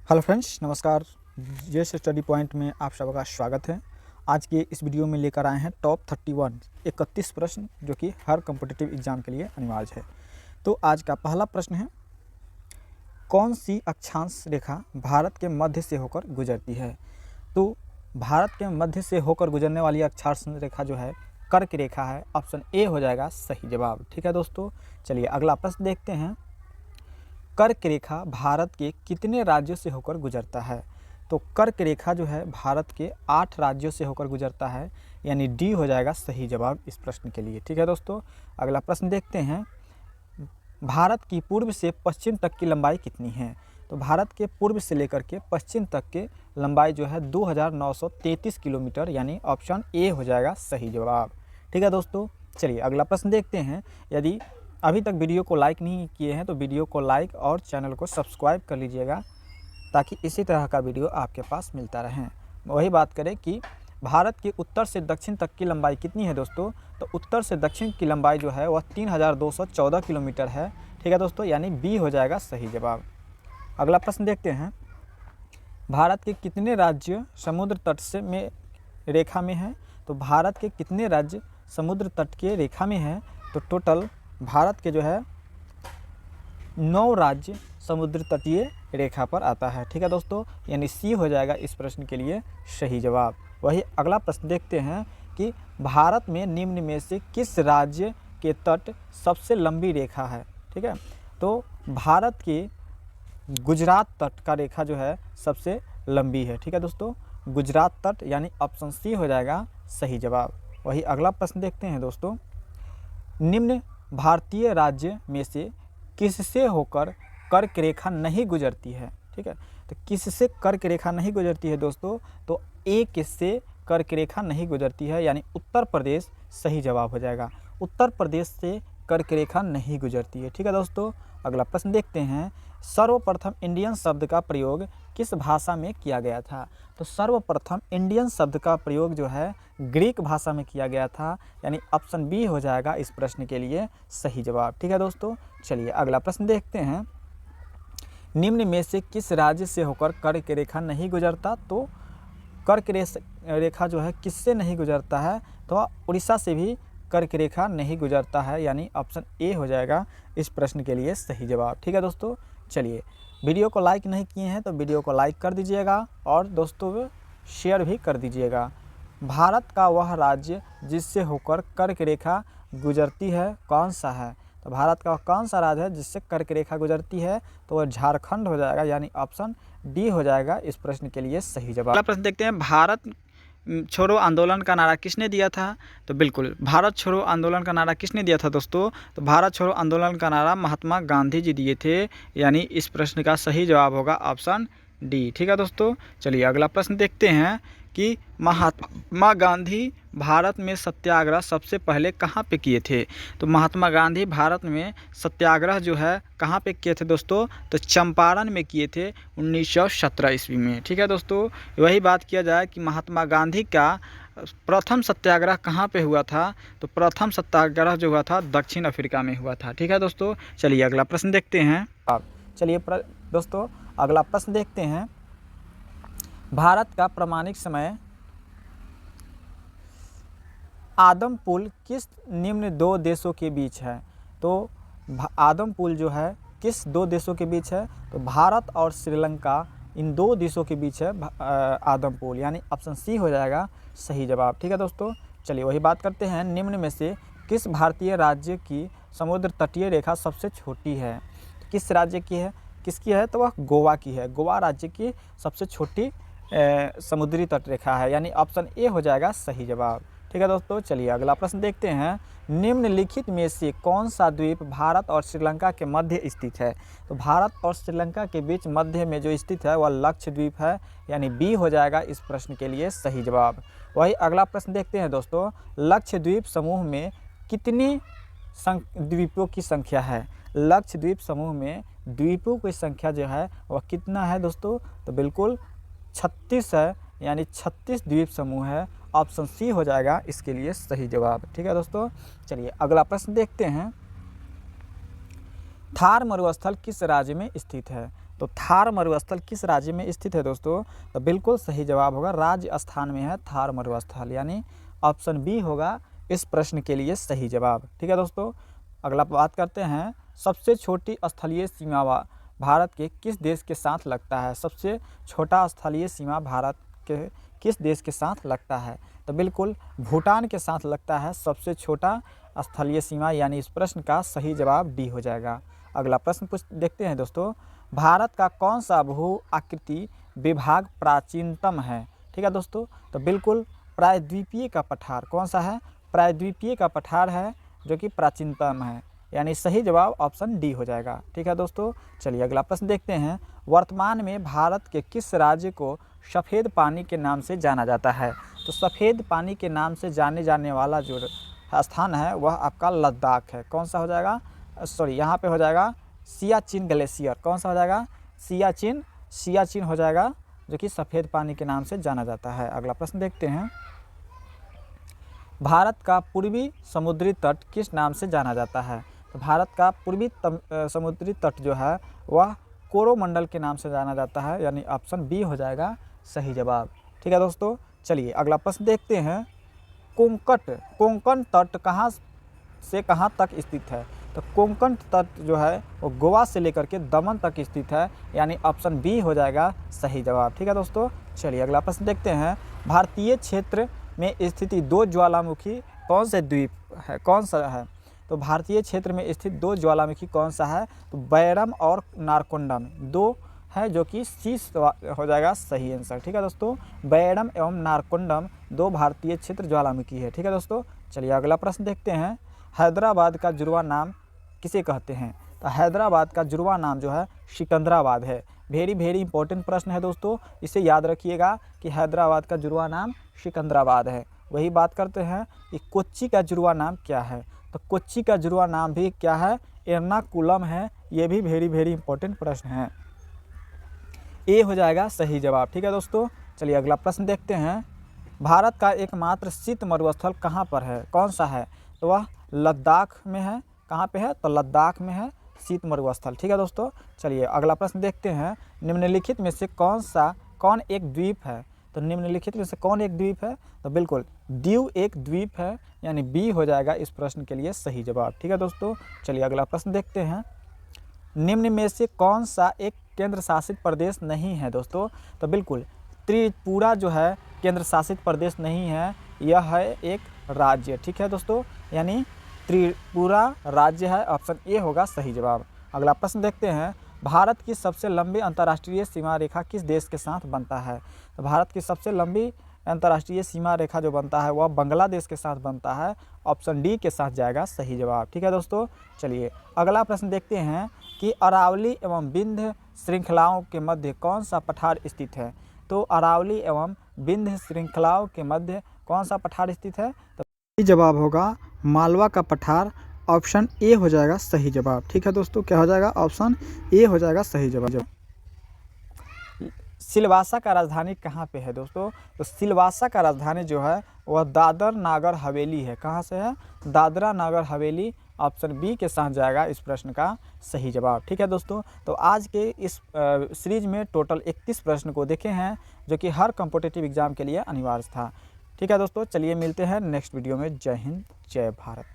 Hello friends, नमस्कार। JS study point में आप सबका स्वागत है। आज के इस वीडियो में लेकर आए हैं टॉप 31 प्रश्न जो कि हर कॉम्पिटिटिव एग्जाम के लिए अनिवार्य है। तो आज का पहला प्रश्न है, कौन सी अक्षांश रेखा भारत के मध्य से होकर गुजरती है? तो भारत के मध्य से होकर गुजरने वाली अक्षांश रेखा जो है कर्क रेखा है। ऑप्शन ए हो जाएगा सही जवाब। ठीक है दोस्तों, चलिए अगला प्रश्न देखते हैं। कर्क रेखा भारत के कितने राज्यों से होकर गुजरता है? तो कर्क रेखा जो है भारत के 8 राज्यों से होकर गुजरता है, यानी डी हो जाएगा सही जवाब इस प्रश्न के लिए। ठीक है दोस्तों, अगला प्रश्न देखते हैं। भारत की पूर्व से पश्चिम तक की लंबाई कितनी है? तो भारत के पूर्व से लेकर के पश्चिम तक के लंबाई जो है 2933 किलोमीटर, यानी ऑप्शन ए हो जाएगा सही जवाब। ठीक है दोस्तों, चलिए अगला प्रश्न देखते हैं। यदि अभी तक वीडियो को लाइक नहीं किए हैं तो वीडियो को लाइक और चैनल को सब्सक्राइब कर लीजिएगा, ताकि इसी तरह का वीडियो आपके पास मिलता रहे। वही बात करें कि भारत के उत्तर से दक्षिण तक की लंबाई कितनी है दोस्तों? तो उत्तर से दक्षिण की लंबाई जो है वह 3214 किलोमीटर है। ठीक है दोस्तों, यानी बी हो जाएगा सही जवाब। अगला प्रश्न देखते हैं। भारत के कितने राज्य समुद्र तट से में रेखा में हैं? तो भारत के कितने राज्य समुद्र तट के रेखा में हैं? तो टोटल भारत के जो है 9 राज्य समुद्र तटीय रेखा पर आता है। ठीक है दोस्तों, यानी सी हो जाएगा इस प्रश्न के लिए सही जवाब। वही अगला प्रश्न देखते हैं कि भारत में निम्न में से किस राज्य के तट सबसे लंबी रेखा है? ठीक है, तो भारत के गुजरात तट का रेखा जो है सबसे लंबी है। ठीक है दोस्तों, गुजरात तट, यानी ऑप्शन सी हो जाएगा सही जवाब। वही अगला प्रश्न देखते हैं दोस्तों। निम्न भारतीय राज्य में से किससे होकर कर्क रेखा नहीं गुजरती है? ठीक है, तो किससे कर्क रेखा नहीं गुजरती है दोस्तों? तो ए किससे कर्क रेखा नहीं गुजरती है, यानी उत्तर प्रदेश सही जवाब हो जाएगा। उत्तर प्रदेश से कर्क रेखा नहीं गुजरती है। ठीक है दोस्तों, अगला प्रश्न देखते हैं। सर्वप्रथम इंडियन शब्द का प्रयोग किस भाषा में किया गया था? तो सर्वप्रथम इंडियन शब्द का प्रयोग जो है ग्रीक भाषा में किया गया था, यानी ऑप्शन बी हो जाएगा इस प्रश्न के लिए सही जवाब। ठीक है दोस्तों, चलिए अगला प्रश्न देखते हैं। निम्न में से किस राज्य से होकर कर्क रेखा नहीं गुजरता? तो कर्क रेखा जो है किससे नहीं गुजरता है? तो उड़ीसा से भी कर्क रेखा नहीं गुजरता है, यानी ऑप्शन ए हो जाएगा इस प्रश्न के लिए सही जवाब। ठीक है दोस्तों, चलिए वीडियो को लाइक नहीं किए हैं तो वीडियो को लाइक कर दीजिएगा और दोस्तों को शेयर भी कर दीजिएगा। भारत का वह राज्य जिससे होकर कर्क रेखा गुजरती है कौन सा है? तो भारत का कौन सा राज्य है जिससे कर्क रेखा गुजरती है? तो वह झारखंड हो जाएगा, यानी ऑप्शन डी हो जाएगा इस प्रश्न के लिए सही जवाब। अगला प्रश्न देखते हैं। भारत छोड़ो आंदोलन का नारा किसने दिया था? तो बिल्कुल, भारत छोड़ो आंदोलन का नारा किसने दिया था दोस्तों? तो भारत छोड़ो आंदोलन का नारा महात्मा गांधी जी दिए थे, यानी इस प्रश्न का सही जवाब होगा ऑप्शन डी। ठीक है दोस्तों, चलिए अगला प्रश्न देखते हैं कि महात्मा गांधी भारत में सत्याग्रह सबसे पहले कहाँ पे किए थे? तो महात्मा गांधी भारत में सत्याग्रह जो है कहाँ पे किए थे दोस्तों? तो चंपारण में किए थे 1917 ईस्वी में। ठीक है दोस्तों, वही बात किया जाए कि महात्मा गांधी का प्रथम सत्याग्रह कहाँ पे हुआ था? तो प्रथम सत्याग्रह जो हुआ था दक्षिण अफ्रीका में हुआ था। ठीक है दोस्तों, चलिए अगला प्रश्न देखते हैं। चलिए दोस्तों अगला प्रश्न देखते हैं। भारत का प्रमाणिक समय आदम पुल किस निम्न 2 देशों के बीच है? तो आदम पुल जो है किस 2 देशों के बीच है? तो भारत और श्रीलंका, इन 2 देशों के बीच है आदम पुल, यानी ऑप्शन सी हो जाएगा सही जवाब। ठीक है दोस्तों, चलिए वही बात करते हैं। निम्न में से किस भारतीय राज्य की समुद्र तटीय रेखा सबसे छोटी है? किस राज्य की है, किसकी है? तो वह गोवा की है। गोवा राज्य की सबसे छोटी समुद्री तट रेखा है, यानी ऑप्शन ए हो जाएगा सही जवाब। ठीक है दोस्तों, चलिए अगला प्रश्न देखते हैं। निम्नलिखित में से कौन सा द्वीप भारत और श्रीलंका के मध्य स्थित है? तो भारत और श्रीलंका के बीच मध्य में जो स्थित है वह लक्षद्वीप है, यानी बी हो जाएगा इस प्रश्न के लिए सही जवाब। वही अगला प्रश्न देखते हैं दोस्तों। लक्षद्वीप समूह में कितनी द्वीपों की संख्या है? लक्षद्वीप समूह में द्वीपों की संख्या जो है वह कितना है दोस्तों? तो बिल्कुल 36 है, यानी 36 द्वीप समूह है। ऑप्शन सी हो जाएगा इसके लिए सही जवाब। ठीक है दोस्तों, चलिए अगला प्रश्न देखते हैं। थार मरुस्थल किस राज्य में स्थित है? तो थार मरुस्थल किस राज्य में स्थित है दोस्तों? तो बिल्कुल सही जवाब होगा राजस्थान में है थार मरुस्थल, यानी ऑप्शन बी होगा इस प्रश्न के लिए सही जवाब। ठीक है दोस्तों, अगला बात करते हैं, सबसे छोटी स्थलीय सीमा भारत के किस देश के साथ लगता है? सबसे छोटा स्थलीय सीमा भारत के किस देश के साथ लगता है? तो बिल्कुल भूटान के साथ लगता है सबसे छोटा स्थलीय सीमा, यानी इस प्रश्न का सही जवाब डी हो जाएगा। अगला प्रश्न देखते हैं दोस्तों, भारत का कौन सा भू आकृति विभाग प्राचीनतम है? ठीक है दोस्तों, तो बिल्कुल प्रायद्वीपीय का पठार कौन सा है? प्रायद्वीपीय का पठार है जो कि प्राचीनतम है, यानी सही जवाब ऑप्शन डी हो जाएगा। ठीक है दोस्तों, चलिए अगला प्रश्न देखते हैं, वर्तमान में भारत के किस राज्य को सफ़ेद पानी के नाम से जाना जाता है? तो सफ़ेद पानी के नाम से जाने जाने वाला जो स्थान है वह आपका लद्दाख है। कौन सा हो जाएगा? सॉरी, यहाँ पे हो जाएगा सियाचिन ग्लेशियर। कौन सा हो जाएगा? सियाचिन हो जाएगा, जो कि सफ़ेद पानी के नाम से जाना जाता है। अगला प्रश्न देखते हैं, भारत का पूर्वी समुद्री तट किस नाम से जाना जाता है? तो भारत का पूर्वी समुद्री तट जो है वह कोरोमंडल के नाम से जाना जाता है, यानी ऑप्शन बी हो जाएगा सही जवाब। ठीक है दोस्तों, चलिए अगला प्रश्न देखते हैं, कोंकण तट कहाँ से कहाँ तक स्थित है? तो कोंकण तट जो है वो गोवा से लेकर के दमन तक स्थित है, यानी ऑप्शन बी हो जाएगा सही जवाब। ठीक है दोस्तों, चलिए अगला प्रश्न देखते हैं, भारतीय क्षेत्र में स्थित दो ज्वालामुखी कौन से द्वीप है? कौन सा है? तो भारतीय क्षेत्र में स्थित दो ज्वालामुखी कौन सा है? तो बैरम और नारकोंडम दो है, जो कि सी हो जाएगा सही आंसर। ठीक है दोस्तों, बैरम एवं नारकोंडम दो भारतीय क्षेत्र ज्वालामुखी है। ठीक है दोस्तों, चलिए अगला प्रश्न देखते हैं, हैदराबाद का जुड़वा नाम किसे कहते हैं? तो हैदराबाद का जुड़वा नाम जो है सिकंदराबाद है। वेरी इंपॉर्टेंट प्रश्न है दोस्तों, इसे याद रखिएगा कि हैदराबाद का जुड़वा नाम सिकंदराबाद है। वही बात करते हैं कि कोच्चि का जुड़वा नाम क्या है? तो कोच्चि का जुड़वा नाम भी क्या है? एर्नाकुलम है। ये भी वेरी इंपॉर्टेंट प्रश्न है, ए हो जाएगा सही जवाब। ठीक है दोस्तों, चलिए अगला प्रश्न देखते हैं, भारत का एकमात्र शीत मरुस्थल कहाँ पर है? कौन सा है? तो वह लद्दाख में है। कहाँ पे है? तो लद्दाख में है शीत मरुस्थल। ठीक है दोस्तों, चलिए अगला प्रश्न देखते हैं, निम्नलिखित में से कौन एक द्वीप है? तो निम्नलिखित में से कौन एक द्वीप है? तो बिल्कुल दीव एक द्वीप है, यानी बी हो जाएगा इस प्रश्न के लिए सही जवाब। ठीक है दोस्तों, चलिए अगला प्रश्न देखते हैं, निम्न में से कौन सा एक केंद्र शासित प्रदेश नहीं है? दोस्तों तो बिल्कुल त्रिपुरा जो है केंद्र शासित प्रदेश नहीं है, यह है एक राज्य। ठीक है दोस्तों, यानी त्रिपुरा राज्य है, ऑप्शन ए होगा सही जवाब। अगला प्रश्न देखते हैं, भारत की सबसे लंबी अंतर्राष्ट्रीय सीमा रेखा किस देश के साथ बनता है? तो भारत की सबसे लंबी अंतर्राष्ट्रीय सीमा रेखा जो बनता है वह बांग्लादेश के साथ बनता है, ऑप्शन डी के साथ जाएगा सही जवाब। ठीक है दोस्तों, चलिए अगला प्रश्न देखते हैं कि अरावली एवं विंध्य श्रृंखलाओं के मध्य कौन सा पठार स्थित है? तो अरावली एवं विंध्य श्रृंखलाओं के मध्य कौन सा पठार स्थित है? तो सही जवाब होगा मालवा का पठार, ऑप्शन ए हो जाएगा सही जवाब। ठीक है दोस्तों, क्या हो जाएगा? ऑप्शन ए हो जाएगा सही जवाब। सिलवासा का राजधानी कहाँ पे है दोस्तों? तो सिलवासा का राजधानी जो है वह दादर नागर हवेली है। कहाँ से है? दादरा नागर हवेली, ऑप्शन बी के साथ जाएगा इस प्रश्न का सही जवाब। ठीक है दोस्तों, तो आज के इस सीरीज में टोटल 31 प्रश्न को देखे हैं, जो कि हर कॉम्पिटिटिव एग्जाम के लिए अनिवार्य था। ठीक है दोस्तों, चलिए मिलते हैं नेक्स्ट वीडियो में। जय हिंद, जय भारत।